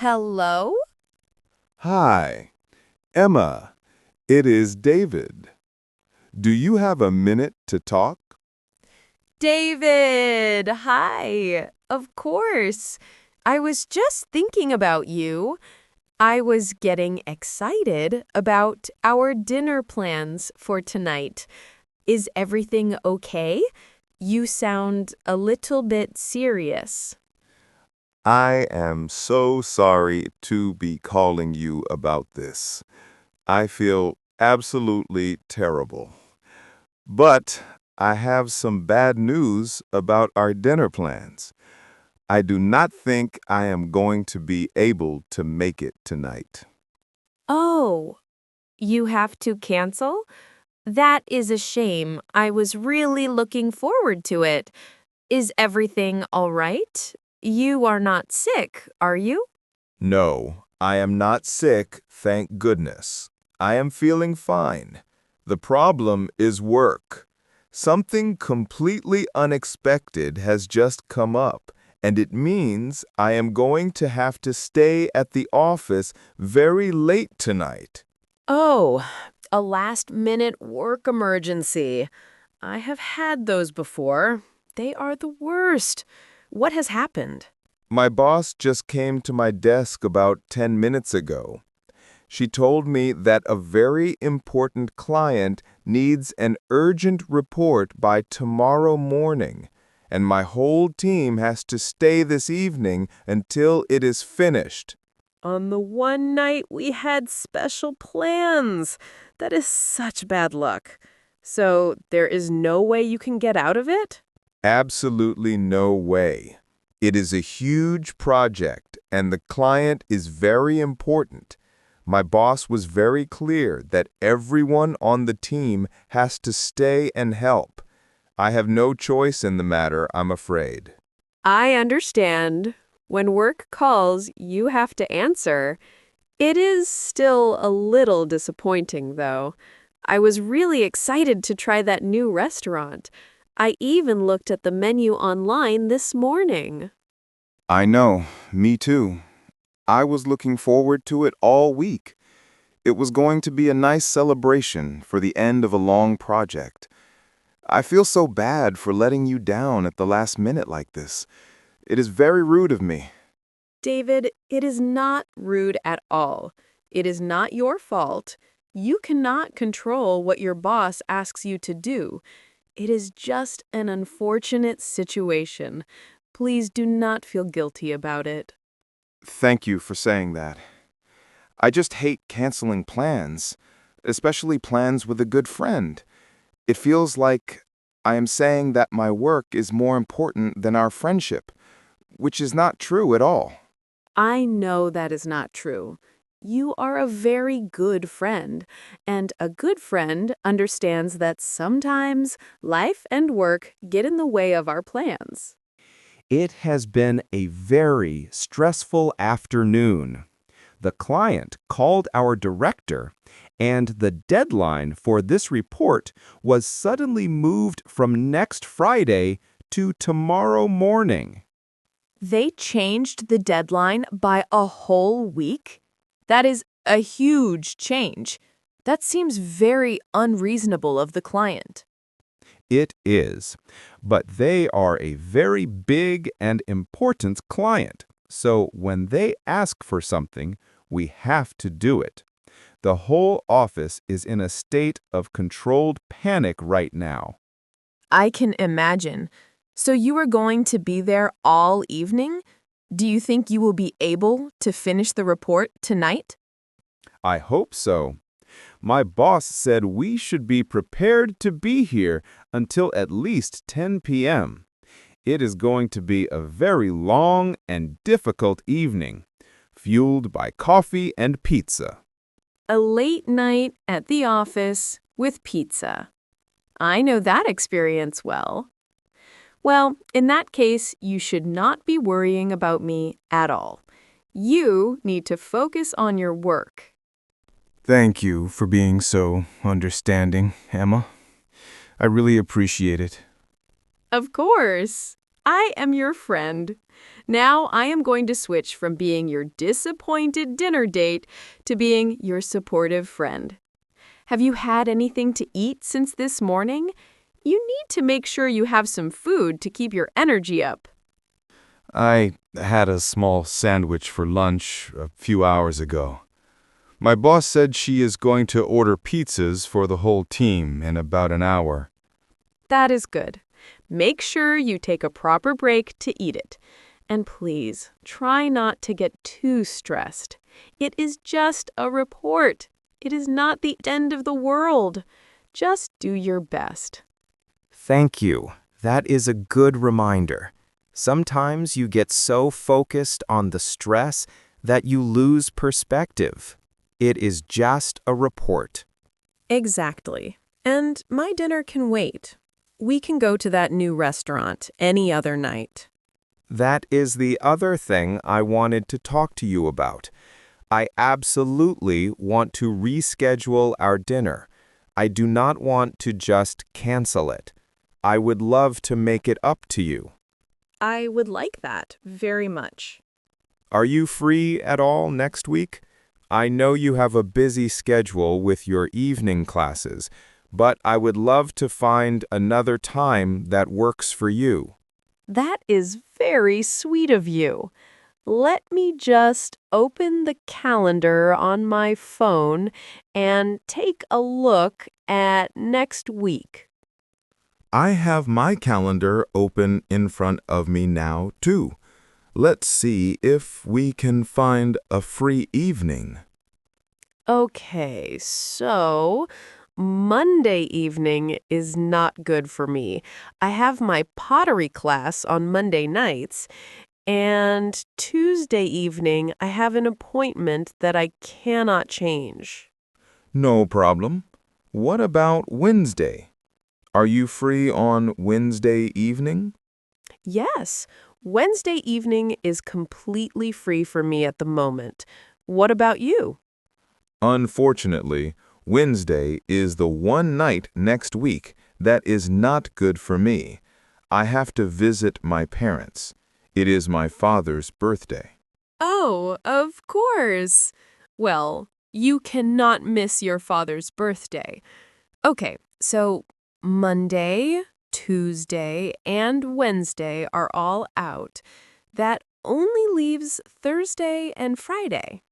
Hello? Hi, Emma. It is David. Do you have a minute to talk? David, hi. Of course. I was just thinking about you. I was getting excited about our dinner plans for tonight. Is everything okay? You sound a little bit serious. I am so sorry to be calling you about this. I feel absolutely terrible. But I have some bad news about our dinner plans. I do not think I am going to be able to make it tonight. Oh, you have to cancel? That is a shame. I was really looking forward to it. Is everything all right? You are not sick, are you? No, I am not sick, thank goodness. I am feeling fine. The problem is work. Something completely unexpected has just come up, and it means I am going to have to stay at the office very late tonight. Oh, a last-minute work emergency. I have had those before. They are the worst. What has happened? My boss just came to my desk about 10 minutes ago. She told me that a very important client needs an urgent report by tomorrow morning, and my whole team has to stay this evening until it is finished. On the one night we had special plans. That is such bad luck. So there is no way you can get out of it? Absolutely no way. It is a huge project, and the client is very important. My boss was very clear that everyone on the team has to stay and help. I have no choice in the matter, I'm afraid. I understand. When work calls, you have to answer. It is still a little disappointing, though. I was really excited to try that new restaurant. I even looked at the menu online this morning. I know, me too. I was looking forward to it all week. It was going to be a nice celebration for the end of a long project. I feel so bad for letting you down at the last minute like this. It is very rude of me. David, it is not rude at all. It is not your fault. You cannot control what your boss asks you to do. It is just an unfortunate situation. Please do not feel guilty about it. Thank you for saying that. I just hate canceling plans, especially plans with a good friend. It feels like I am saying that my work is more important than our friendship, which is not true at all. I know that is not true. You are a very good friend, and a good friend understands that sometimes life and work get in the way of our plans. It has been a very stressful afternoon. The client called our director, and the deadline for this report was suddenly moved from next Friday to tomorrow morning. They changed the deadline by a whole week? That is a huge change. That seems very unreasonable of the client. It is, but they are a very big and important client, so when they ask for something, we have to do it. The whole office is in a state of controlled panic right now. I can imagine. So you are going to be there all evening? Do you think you will be able to finish the report tonight? I hope so. My boss said we should be prepared to be here until at least 10 p.m. It is going to be a very long and difficult evening, fueled by coffee and pizza. A late night at the office with pizza. I know that experience well. Well, in that case, you should not be worrying about me at all. You need to focus on your work. Thank you for being so understanding, Emma. I really appreciate it. Of course. I am your friend. Now I am going to switch from being your disappointed dinner date to being your supportive friend. Have you had anything to eat since this morning? You need to make sure you have some food to keep your energy up. I had a small sandwich for lunch a few hours ago. My boss said she is going to order pizzas for the whole team in about an hour. That is good. Make sure you take a proper break to eat it. And please, try not to get too stressed. It is just a report. It is not the end of the world. Just do your best. Thank you. That is a good reminder. Sometimes you get so focused on the stress that you lose perspective. It is just a report. Exactly. And my dinner can wait. We can go to that new restaurant any other night. That is the other thing I wanted to talk to you about. I absolutely want to reschedule our dinner. I do not want to just cancel it. I would love to make it up to you. I would like that very much. Are you free at all next week? I know you have a busy schedule with your evening classes, but I would love to find another time that works for you. That is very sweet of you. Let me just open the calendar on my phone and take a look at next week. I have my calendar open in front of me now, too. Let's see if we can find a free evening. Okay, so Monday evening is not good for me. I have my pottery class on Monday nights, and Tuesday evening I have an appointment that I cannot change. No problem. What about Wednesday? Are you free on Wednesday evening? Yes, Wednesday evening is completely free for me at the moment. What about you? Unfortunately, Wednesday is the one night next week that is not good for me. I have to visit my parents. It is my father's birthday. Oh, of course. Well, you cannot miss your father's birthday. Okay, so Monday, Tuesday, and Wednesday are all out. That only leaves Thursday and Friday.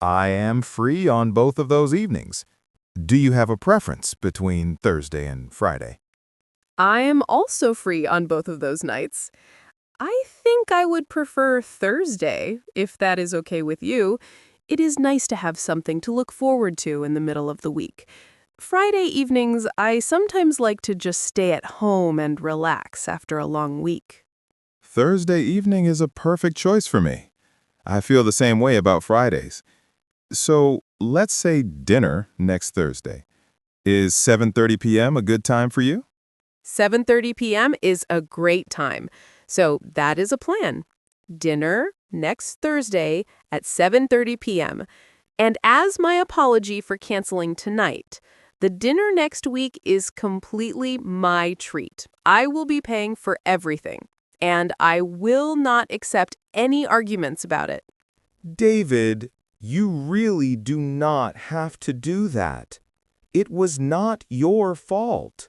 I am free on both of those evenings. Do you have a preference between Thursday and Friday? I am also free on both of those nights. I think I would prefer Thursday, if that is okay with you. It is nice to have something to look forward to in the middle of the week. Friday evenings, I sometimes like to just stay at home and relax after a long week. Thursday evening is a perfect choice for me. I feel the same way about Fridays. So let's say dinner next Thursday. Is 7:30 p.m. a good time for you? 7:30 p.m. is a great time. So that is a plan. Dinner next Thursday at 7:30 p.m. And as my apology for canceling tonight, the dinner next week is completely my treat. I will be paying for everything, and I will not accept any arguments about it. David, you really do not have to do that. It was not your fault.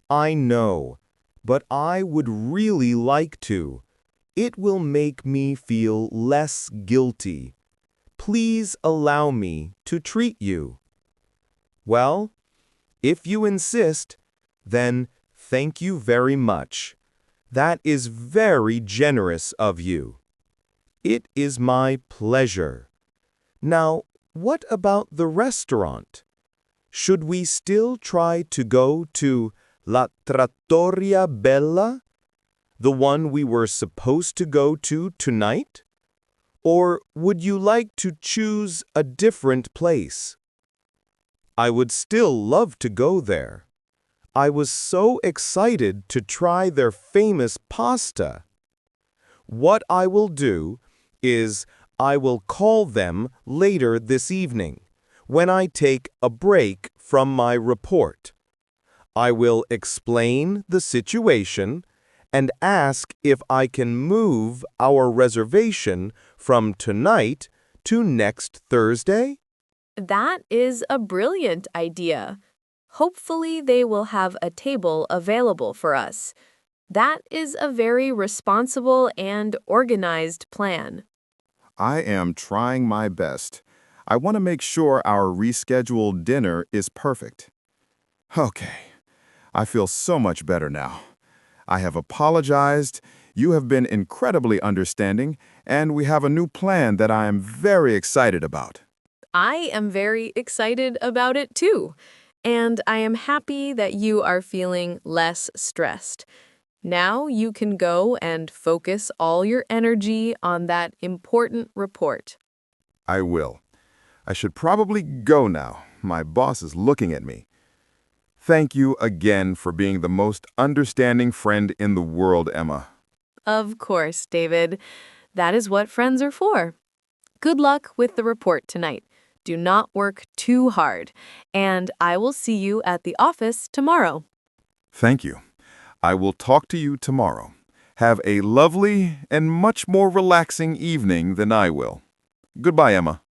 I know, but I would really like to. It will make me feel less guilty. Please allow me to treat you. Well, if you insist, then thank you very much. That is very generous of you. It is my pleasure. Now, what about the restaurant? Should we still try to go to La Trattoria Bella, the one we were supposed to go to tonight? Or would you like to choose a different place? I would still love to go there. I was so excited to try their famous pasta. What I will do is I will call them later this evening, when I take a break from my report. I will explain the situation and ask if I can move our reservation from tonight to next Thursday? That is a brilliant idea. Hopefully, they will have a table available for us. That is a very responsible and organized plan. I am trying my best. I want to make sure our rescheduled dinner is perfect. Okay, I feel so much better now. I have apologized, you have been incredibly understanding, and we have a new plan that I am very excited about. I am very excited about it too, and I am happy that you are feeling less stressed. Now you can go and focus all your energy on that important report. I will. I should probably go now. My boss is looking at me. Thank you again for being the most understanding friend in the world, Emma. Of course, David. That is what friends are for. Good luck with the report tonight. Do not work too hard, and I will see you at the office tomorrow. Thank you. I will talk to you tomorrow. Have a lovely and much more relaxing evening than I will. Goodbye, Emma.